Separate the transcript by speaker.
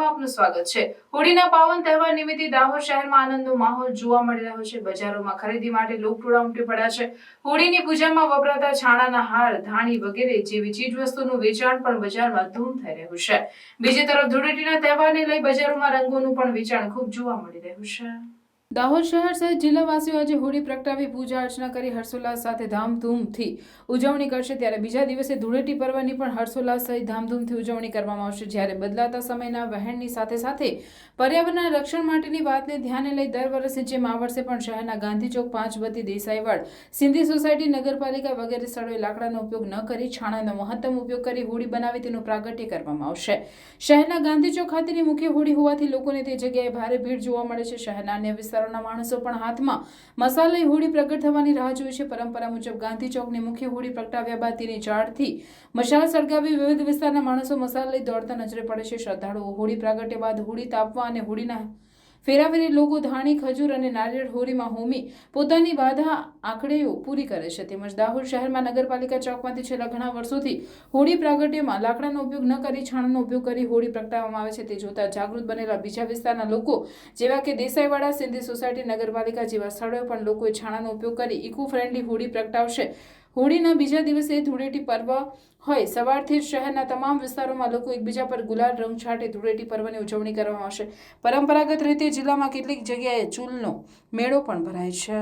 Speaker 1: સમાચારમાં આપનું સ્વાગત છે। હોળીના પાવન તહેવાર નિમિત્તે દાહોદ શહેરમાં આનંદનો માહોલ જોવા મળી રહ્યો છે। બજારોમાં ખરીદી માટે લોકટોળા ઉમટી પડ્યા છે। હોળીની પૂજામાં વપરાતા છાણાના હાર, ધાણી વગેરે જેવી ચીજવસ્તુનું વેચાણ પણ બજારમાં ધૂમ થઈ રહ્યું છે। બીજી તરફ ધૂળેટીના તહેવારને લઈ બજારોમાં રંગોનું પણ વેચાણ ખૂબ જોવા મળી રહ્યું છે। દાહોદ શહેર સહિત જિલ્લાવાસીઓ આજે હોળી પ્રગટાવી પૂજા અર્ચના કરી હર્ષોલ્લાસ સાથે ધામધૂમથી ઉજવણી કરશે। ત્યારે બીજા દિવસે ધૂળેટી પર્વની પણ હર્ષોલ્લાસ સહિત ધામધૂમથી ઉજવણી કરવામાં આવશે। જ્યારે બદલાતા સમયના વહેણની સાથે સાથે પર્યાવરણના રક્ષણ માટેની વાતને ધ્યાને લઈ દર વર્ષની જેમ આ વર્ષે પણ શહેરના ગાંધી ચોક, પાંચબત્તી, દેસાઈવાડ, સિંધી સોસાયટી, નગરપાલિકા વગેરે સ્થળોએ લાકડાનો ઉપયોગ ન કરી છાણાનો મહત્તમ ઉપયોગ કરી હોળી બનાવી તેનું પ્રાગટ્ય કરવામાં આવશે। શહેરના ગાંધી ચોક ખાતેની મુખ્ય હોળી હોવાથી લોકોને તે જગ્યાએ ભારે ભીડ જોવા મળે છે। શહેરના અન્ય વિસ્તારોના માણસો પણ હાથમાં મસાલ લઈ હોળી પ્રગટ થવાની રાહ જોઈ છે। પરંપરા મુજબ ગાંધી ચોકની મુખ્ય હોળી પ્રગટાવ્યા બાદ તેની ઝાડથી મશાલ સળગાવી વિવિધ વિસ્તારના માણસો મસાલ લઈ દોડતા નજરે પડે છે। શ્રદ્ધાળુઓ હોળી પ્રાગટ્ય બાદ હોળી તાપવા અને હોળીના ફેરાફેરી લોકો ધાણી, ખજૂર અને નારિયેળ હોળીમાં હોમી પોતાની બાધા આંખડેઓ પૂરી કરે છે। તેમજ દાહોદ શહેરમાં નગરપાલિકા ચોકમાંથી છેલ્લા ઘણા વર્ષોથી હોળી પ્રાગટ્યમાં લાકડાનો ઉપયોગ ન કરી છાણાનો ઉપયોગ કરી હોળી પ્રગટાવવામાં આવે છે। તે જોતા જાગૃત બનેલા બીજા વિસ્તારના લોકો જેવા કે દેસાઈવાડા, સિંધી સોસાયટી, નગરપાલિકા જેવા સ્થળોએ પણ લોકોએ છાણાનો ઉપયોગ કરી ઇકો ફ્રેન્ડલી હોળી પ્રગટાવશે। હોળીના બીજા દિવસે ધૂળેટી પર્વ હોય સવારથી જ શહેરના તમામ વિસ્તારોમાં લોકો એકબીજા પર ગુલાલ રંગ છાંટી ધૂળેટી પર્વની ઉજવણી કરવામાં આવશે। પરંપરાગત રીતે જિલ્લામાં કેટલીક જગ્યાએ ચૂલનો મેળો પણ ભરાય છે।